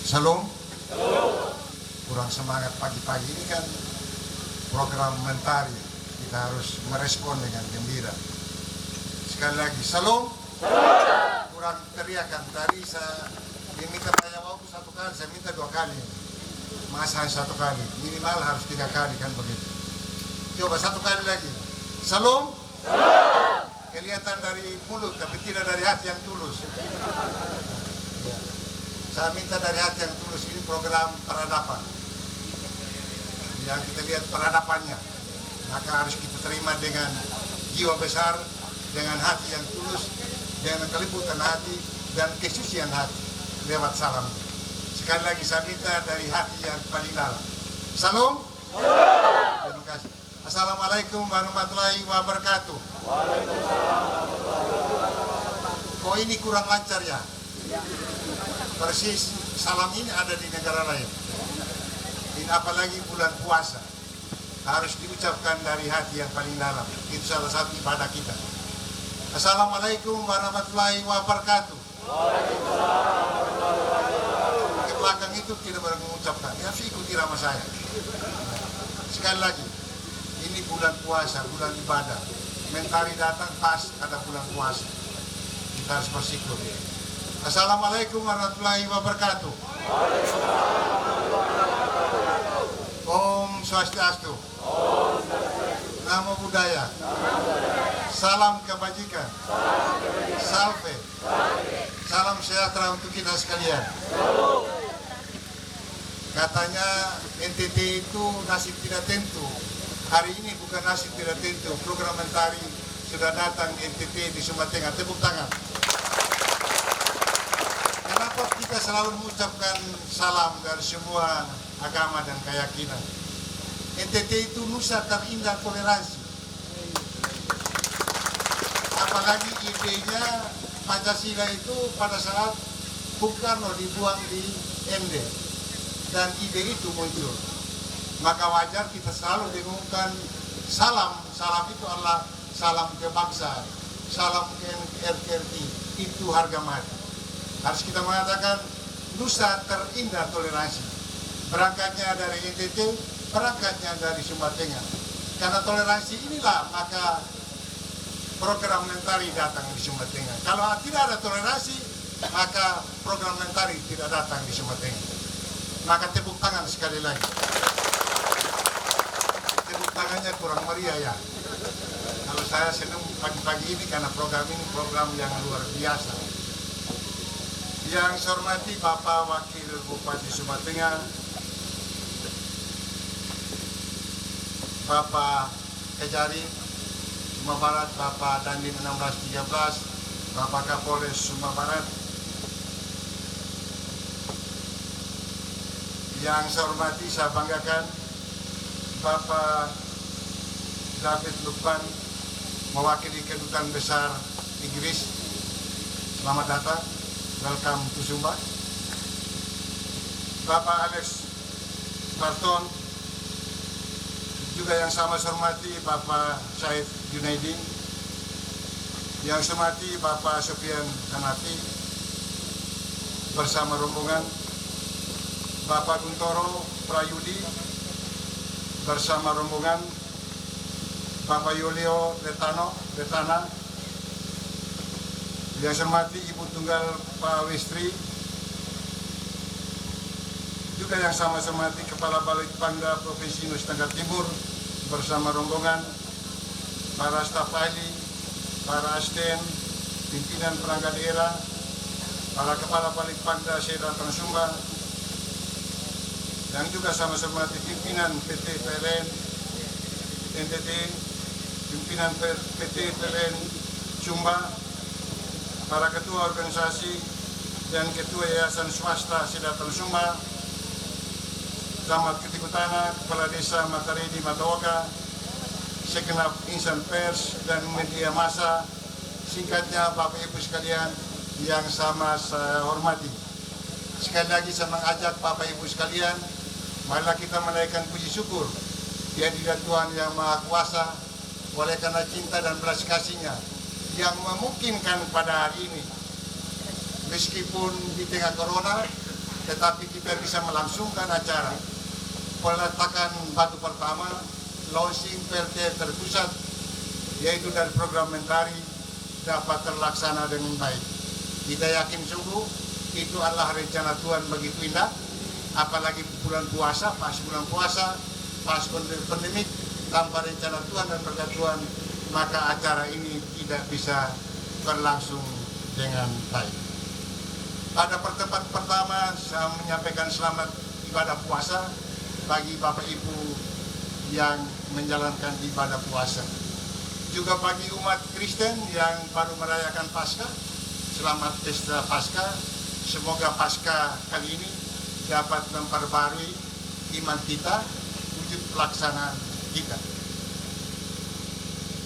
Salam. Kurang semangat pagi-pagi ini kan program mentari, kita harus merespon dengan gembira. Sekali lagi, salam. Kurang teriakan, tadi saya minta tanya waktu satu kali, saya minta 2 kali. Masa hanya 1 kali, minimal harus 3 kali kan begitu. Coba 1 kali lagi. Salam. Kelihatan dari mulut tapi tidak dari hati yang tulus. Ya. Saya minta dari hati yang tulus, ini program peradaban. Yang kita lihat peradabannya, maka harus kita terima dengan jiwa besar, dengan hati yang tulus, dengan kelembutan hati dan kesucian hati lewat salam. Sekali lagi saya minta dari hati yang paling dalam. Salam. Terima kasih. Assalamualaikum warahmatullahi wabarakatuh. Kok ini kurang lancar ya? Persis salam ini ada di negara lain. Ini apalagi bulan puasa, harus diucapkan dari hati yang paling dalam. Itu salah satu ibadah kita. Assalamualaikum warahmatullahi wabarakatuh. Ke belakang itu tidak boleh mengucapkan. Ya, ikuti irama saya. Sekali lagi, ini bulan puasa, bulan ibadah. Mentari datang pas ada bulan puasa. Kita harus bersyukur. Assalamualaikum warahmatullahi wabarakatuh. Om Swastiastu. Namo Buddhaya. Salam kebajikan. Salve. Salam sejahtera untuk kita sekalian. Katanya NTT itu nasib tidak tentu. Hari ini bukan nasib tidak tentu. Program mentari sudah datang NTT di Sumba Tengah. Tepuk tangan. Kenapa kita selalu mengucapkan salam dari semua agama dan keyakinan? NTT itu nusa terindah toleransi. Apalagi idenya Pancasila itu pada saat Bung Karno dibuang di MD dan ide itu muncul. Maka wajar kita selalu dengungkan salam. Salam itu adalah salam kebangsaan, salam ke RRI, itu harga mati. Harus kita mengatakan nusa terindah toleransi. Berangkatnya dari NTT, berangkatnya dari Sumba Tengah. Karena toleransi inilah maka program mentari datang di Sumba Tengah. Kalau tidak ada toleransi, maka program mentari tidak datang di Sumba Tengah. Maka tepuk tangan sekali lagi. Tepuk tangannya kurang meriah ya. Kalau saya senang pagi-pagi ini karena program ini program yang luar biasa. Yang saya hormati Bapak Wakil Bupati Sumba Tengah, Bapak Kejari Sumba Barat, Bapak Dandim 1613, Bapak Kapolres Sumba Barat. Yang saya hormati, saya banggakan Bapak David Lukman, mewakili Kedutaan Besar Inggris. Selamat datang, welcome to Sumba. Bapak Alex Barton, juga yang sama saya hormati Bapak Syed Junaidi, yang saya hormati Bapak Sofian Hanafi bersama rombongan, Bapak Guntoro Prayudi bersama rombongan, Bapak Yulio Letana, yang saya hormati Ibu Tunggal Pak Westri, juga yang sama saya hormati Kepala Balik Pangda Provinsi Nusa Tenggara Timur bersama rombongan, para staf ahli, para asisten, pimpinan perangkat daerah, para Kepala Balik Pangda Sedatang Sumba, dan juga sama saya hormati pimpinan PT PLN NTT, pimpinan PT PLN Sumba, para ketua organisasi dan ketua yayasan swasta Sedatang Sumba, Camat Ketikutana, Kepala Desa Mataredi Mataoka, segenap insan pers dan media massa, singkatnya Bapak Ibu sekalian yang sama saya hormati. Sekali lagi saya mengajak Bapak Ibu sekalian, marilah kita menaikkan puji syukur di hadirat Tuhan Yang Maha Kuasa, oleh karena cinta dan belas kasih-Nya yang memungkinkan pada hari ini, meskipun di tengah corona, tetapi kita bisa melangsungkan acara peletakan batu pertama, launching PLT terpusat, yaitu dari program Mentari, dapat terlaksana dengan baik. Kita yakin sungguh itu adalah rencana Tuhan begitu indah, apalagi bulan puasa, pas pandemi, tanpa rencana Tuhan dan berkat Tuhan, maka acara ini tidak bisa berlangsung dengan baik. Pada pertemuan pertama, saya menyampaikan selamat ibadah puasa bagi Bapak Ibu yang menjalankan ibadah puasa. Juga bagi umat Kristen yang baru merayakan Paskah, selamat pesta Paskah. Semoga Paskah kali ini dapat memperbarui iman kita, wujud pelaksanaan kita.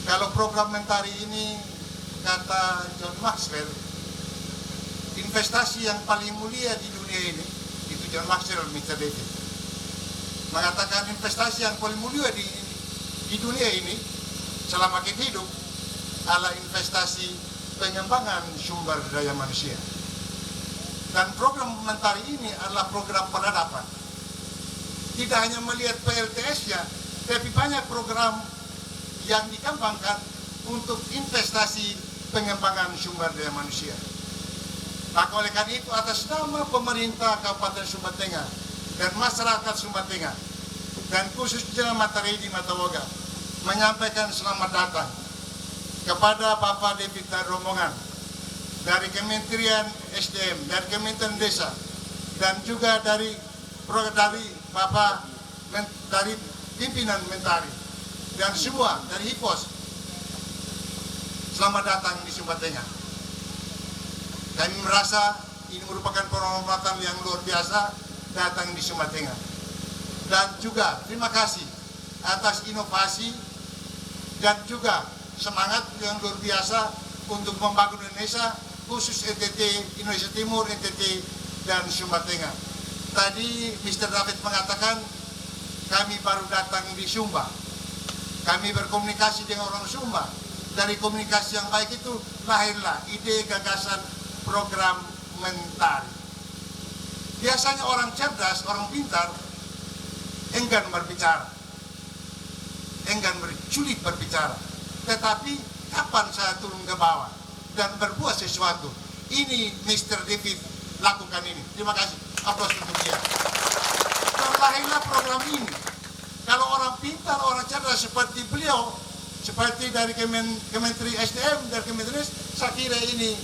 Kalau program Mentari ini, kata John Maxwell, investasi yang paling mulia di dunia ini, itu John Maxwell, Mr. David, mengatakan investasi yang paling mulia di dunia ini selama kita hidup adalah investasi pengembangan sumber daya manusia. Dan program Mentari ini adalah program peradaban. Tidak hanya melihat PLTS-nya, tapi banyak program yang dikembangkan untuk investasi pengembangan sumber daya manusia. Maka oleh karena itu, atas nama pemerintah Kabupaten Sumba Tengah dan masyarakat Sumba Tengah, dan khususnya Matahari di Matawoga, menyampaikan selamat datang kepada Bapak David dan rombongan dari Kementerian SDM, dari Kementerian Desa, dan juga dari Bapak dari pimpinan Mentari dan semua dari HIPOS. Selamat datang di Sumba Tengah. Kami merasa ini merupakan penghormatan yang luar biasa datang di Sumba Tengah. Dan juga terima kasih atas inovasi dan juga semangat yang luar biasa untuk membangun Indonesia, khusus NTT, Indonesia Timur, NTT, dan Sumba Tengah. Tadi Mr. David mengatakan kami baru datang di Sumba. Kami berkomunikasi dengan orang Sumba. Dari komunikasi yang baik itu lahirlah ide gagasan program Mentari. Biasanya orang cerdas, orang pintar enggan berbicara, enggan sulit berbicara. Tetapi kapan saya turun ke bawah dan berbuat sesuatu, ini Mr. David lakukan ini. Terima kasih, aplaus untuk dia. Dan lahirlah program ini. Kalau orang pintar, orang cerdas seperti beliau, seperti dari Kementerian SDM, dari Kementerian, saya kira ini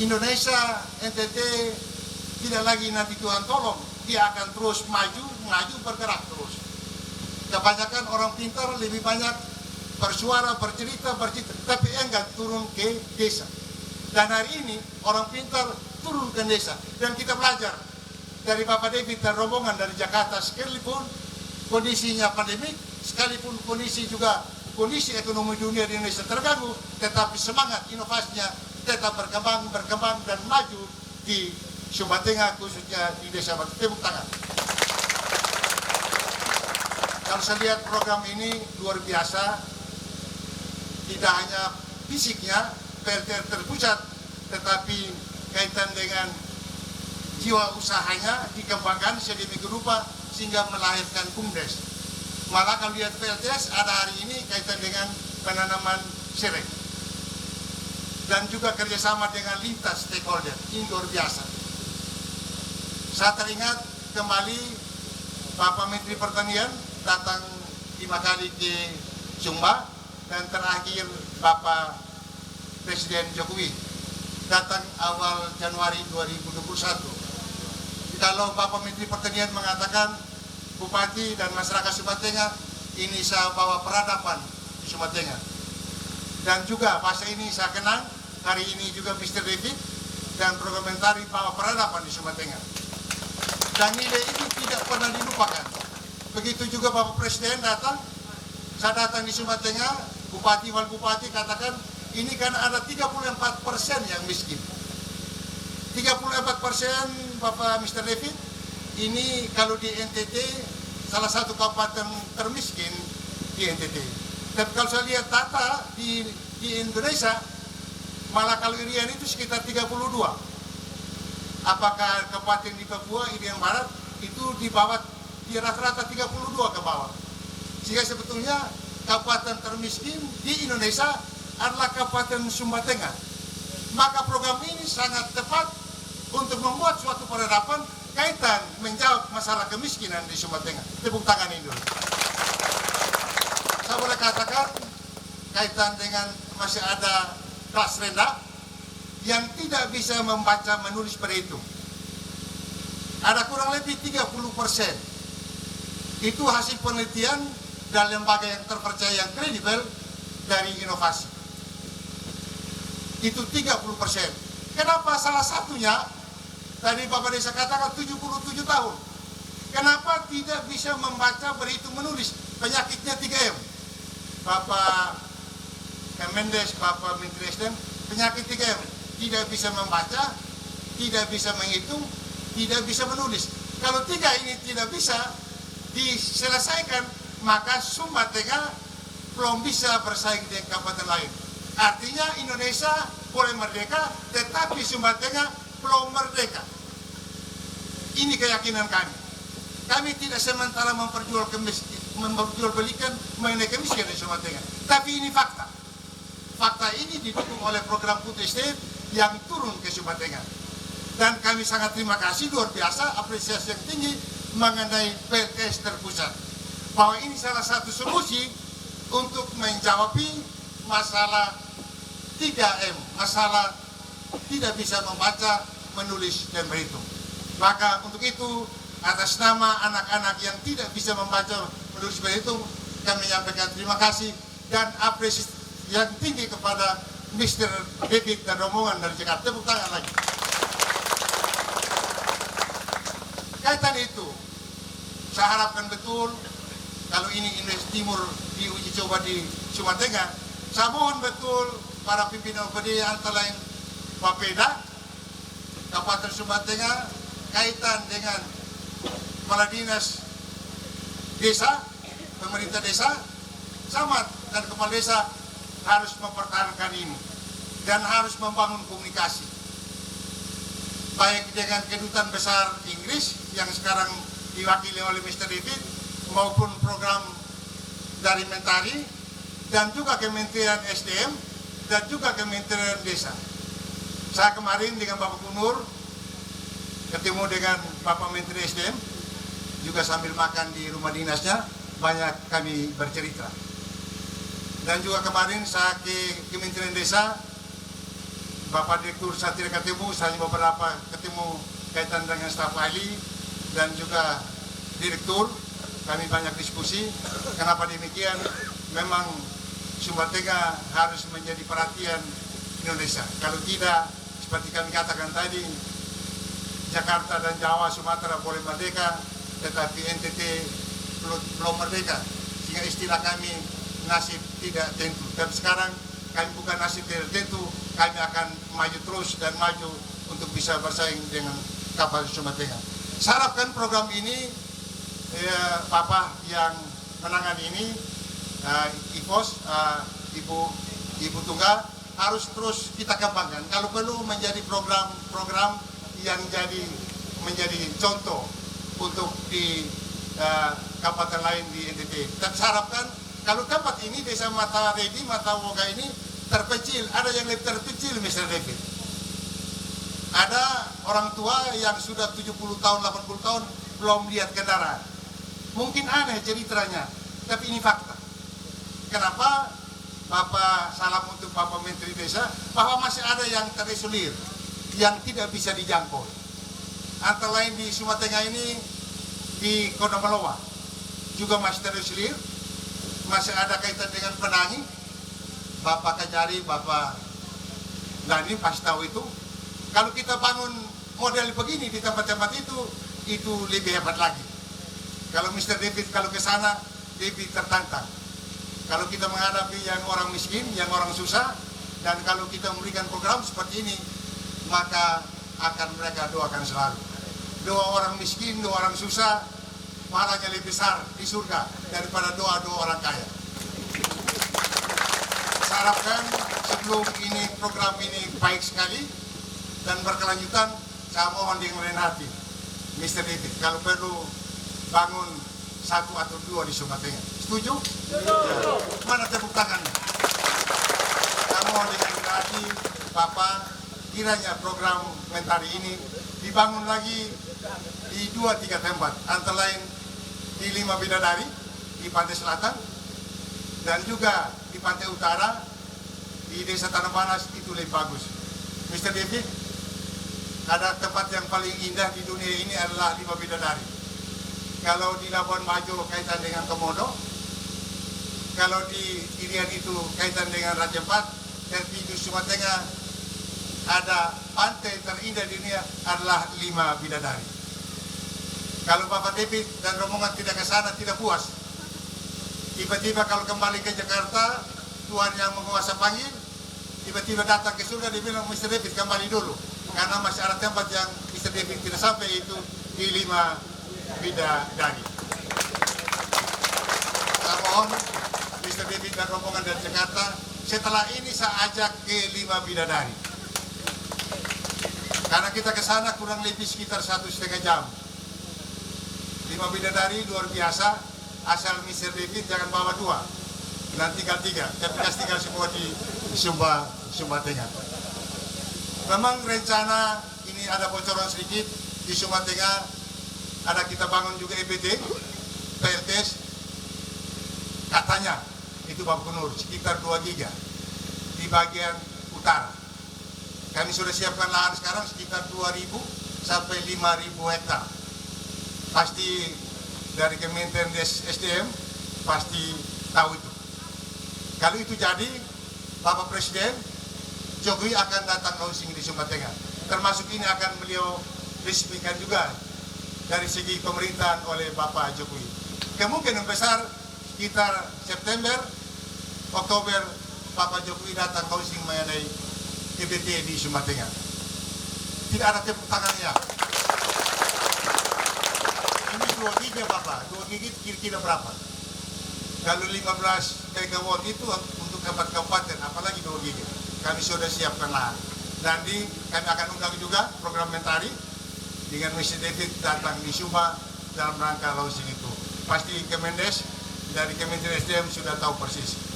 Indonesia, NTT, tidak lagi nanti Tuhan tolong, dia akan terus maju, bergerak terus. Kebanyakan orang pintar lebih banyak bersuara, bercerita, tapi enggan turun ke desa. Dan hari ini orang pintar turun ke desa. Dan kita belajar dari Bapak David dan rombongan dari Jakarta, sekalipun kondisinya pandemik, sekalipun kondisi ekonomi dunia di Indonesia terganggu, tetapi semangat inovasinya tetap berkembang dan maju di Sumba Tengah, khususnya di Desa Batu. Tepuk tangan. Kalau saya lihat program ini luar biasa, tidak hanya fisiknya, PLT terpusat, tetapi kaitan dengan jiwa usahanya dikembangkan sedemikian rupa sehingga melahirkan BUMDes. Malah kalau lihat PLTS ada hari ini kaitan dengan penanaman serai. Dan juga kerjasama dengan lintas stakeholder, ini luar biasa. Saya teringat kembali Bapak Menteri Pertanian datang 5 kali ke Sumba, dan terakhir Bapak Presiden Jokowi datang awal Januari 2021. Kalau Bapak Menteri Pertanian mengatakan Bupati dan masyarakat Sumba Tengah ini saya bawa peradaban di Sumba Tengah. Dan juga bahasa ini saya kenal, hari ini juga Mr. David dan program Mentari bawa peradaban di Sumba Tengah. Dan nilai ini tidak pernah dilupakan. Begitu juga Bapak Presiden datang, saya datang di Sumba Tengah, Bupati Wal Bupati katakan ini kan ada 34% yang miskin. 34% Bapak Mr. David, ini kalau di NTT salah satu kabupaten termiskin di NTT. Tapi kalau saya lihat data di Indonesia, malah kalau Irian itu sekitar 32. Apakah kabupaten di Papua, Irian Barat, itu di bawah, di rata-rata 32 ke bawah. Sehingga sebetulnya kabupaten termiskin di Indonesia adalah Kabupaten Sumba Tengah. Maka program ini sangat tepat untuk membuat suatu penerapan kaitan menjawab masalah kemiskinan di Sumba Tengah. Tepuk tangan ini dulu. Saya boleh katakan kaitan dengan masih ada kelas rendah yang tidak bisa membaca menulis berhitung. Ada kurang lebih 30%. Itu hasil penelitian dari lembaga yang terpercaya yang kredibel dari inovasi. Itu 30%. Kenapa salah satunya tadi Bapak Desa katakan 77 tahun. Kenapa tidak bisa membaca berhitung menulis? Penyakitnya 3M. Bapak Kemendes, Bapak Menteri SDM, penyakit 3M. Tidak bisa membaca, tidak bisa menghitung, tidak bisa menulis. Kalau tiga ini tidak bisa diselesaikan, maka Sumba Tengah belum bisa bersaing dengan kabupaten lain. Artinya Indonesia boleh merdeka, tetapi Sumba Tengah belum merdeka. Ini keyakinan kami. Kami tidak sementara memperjualbelikan mengenai kemiskinan di Sumba Tengah. Tapi ini fakta. Fakta ini didukung oleh program Putu Estate yang turun ke Sumba Tengah. Dan kami sangat terima kasih, luar biasa, apresiasi yang tinggi mengenai PLTS terpusat. Bahwa ini salah satu solusi untuk menjawab masalah 3M, masalah tidak bisa membaca, menulis, dan berhitung. Maka untuk itu, atas nama anak-anak yang tidak bisa membaca, menulis, berhitung, kami menyampaikan terima kasih dan apresiasi yang tinggi kepada Mr. David dan rombongan dari Jakarta. Tepuk tangan lagi. Kaitan itu, saya harapkan betul kalau ini Indonesia Timur diuji coba di Sumba Tengah, saya mohon betul para pimpinan OPD antara lain Bapeda, Kabupaten Sumba Tengah, kaitan dengan kepala dinas desa, pemerintah desa, camat dan kepala desa harus mempertahankan ini dan harus membangun komunikasi baik dengan kedutaan besar Inggris yang sekarang diwakili oleh Mr. David maupun program dari Mentari dan juga Kementerian SDM dan juga Kementerian Desa. Saya kemarin dengan Bapak Gubernur ketemu dengan Bapak Menteri SDM juga sambil makan di rumah dinasnya, banyak kami bercerita. Dan juga kemarin saya ke Kementerian Desa, Bapak Direktur saya tidak ketemu, saya beberapa ketemu kaitan dengan staf ahli dan juga Direktur, kami banyak diskusi. Kenapa demikian? Memang Sumba Tengah harus menjadi perhatian Indonesia. Kalau tidak, seperti kami katakan tadi, Jakarta dan Jawa, Sumatera boleh merdeka, tetapi NTT belum merdeka. Sehingga istilah kami nasib tidak tentu. Dan sekarang kami bukan nasib tidak tentu, kami akan maju terus dan maju untuk bisa bersaing dengan kapal Sumba Tengah. Saya harapkan program ini, Bapak yang menangani ini, IPOS, Ibu Tunggal, harus terus kita kembangkan. Kalau perlu menjadi program-program yang menjadi contoh untuk di kabupaten lain di NTT. Dan saya harapkan kalau tempat ini, Desa Mata Redi, Mata Woga ini terpencil, ada yang lebih terpencil, Mr. David. Ada orang tua yang sudah 70 tahun, 80 tahun belum lihat kendaraan. Mungkin aneh ceritanya, tapi ini fakta. Kenapa? Bapak salam untuk Bapak Menteri Desa, bahwa masih ada yang terisolir, yang tidak bisa dijangkau. Antara lain di Sumba Tengah ini, di Kondomaloa, juga masih terisolir, masih ada kaitan dengan Penangi. Bapak Kajari, Bapak Gani pasti tahu itu. Kalau kita bangun model begini di tempat-tempat itu lebih hebat lagi. Kalau Mr. David kalau ke sana, David tertantang. Kalau kita menghadapi yang orang miskin, yang orang susah, dan kalau kita memberikan program seperti ini, maka akan mereka doakan selalu. Doa orang miskin, doa orang susah, pahalanya lebih besar di surga daripada doa-doa orang kaya. Saya harapkan sebelum ini program ini baik sekali dan berkelanjutan, saya mohon dengan rendah hati, Mr. David, kalau perlu bangun 1 atau 2 di Sumba Tengah. Setuju? Ya. Mana tepuk tangannya? Saya mohon dengan rendah hati, Bapak, kiranya program mentari ini dibangun lagi di 2-3 tempat, antara lain di 5 Bidadari, di Pantai Selatan, dan juga di Pantai Utara, di Desa Tanah Panas, itu lebih bagus. Mr. David, ada tempat yang paling indah di dunia ini adalah 5 Bidadari. Kalau di Labuan Bajo kaitan dengan Komodo, kalau di Irian itu kaitan dengan Raja Ampat, dan di Sumba Tengah ada pantai terindah di dunia adalah 5 Bidadari. Kalau Bapak David dan rombongan tidak ke sana, tidak puas. Tiba-tiba kalau kembali ke Jakarta, Tuhan yang menguasa panggil, tiba-tiba datang ke surga, dia bilang, Mr. David kembali dulu. Karena masih ada tempat yang Mr. David tidak sampai, itu di 5 Bidadari. Saya mohon Mr. David dan rombongan dari Jakarta, setelah ini saya ajak ke 5 Bidadari. Karena kita ke sana kurang lebih sekitar 1,5 jam. 5 Bidadari luar biasa, asal Mr. David jangan bawa 2, nanti tinggal 3, tapi kasih tinggal semua di Sumba Tengah. Memang rencana ini ada bocoran sedikit, di Sumba Tengah ada kita bangun juga EPT, PLTS, katanya itu Bapak Gubernur sekitar 2 giga di bagian utara. Kami sudah siapkan lahan sekarang sekitar 2.000 sampai 5.000 hektar. Pasti dari Kementerian SDM pasti tahu itu. Kalau itu jadi, Bapak Presiden Jokowi akan datang launching di Sumba Tengah. Termasuk ini akan beliau resmikan juga dari segi pemerintahan oleh Bapak Jokowi. Kemungkinan besar sekitar September, Oktober, Bapak Jokowi datang launching mengenai EPT di Sumba Tengah. Tidak ada tepuk tangannya. Ini 2 giga Bapak, 2 giga kira-kira berapa? Kalau 15 megawatt itu untuk 4 kabupaten, apalagi 2 giga. Kami sudah siapkan lahan. Nanti kami akan undang juga program mentari dengan Mr. David datang di Sumba dalam rangka launching itu. Pasti Kemendes dari Kementerian SDM sudah tahu persis.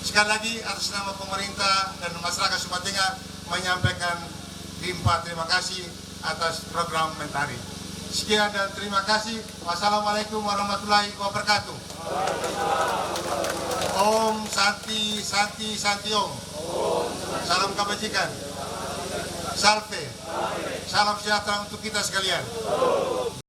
Sekali lagi atas nama pemerintah dan masyarakat Sumba Tengah menyampaikan limpah terima kasih atas program mentari. Sekian dan terima kasih. Wassalamualaikum warahmatullahi wabarakatuh. Om Santi Santi Santi Om. Salam kebajikan. Salve. Salam sejahtera untuk kita sekalian.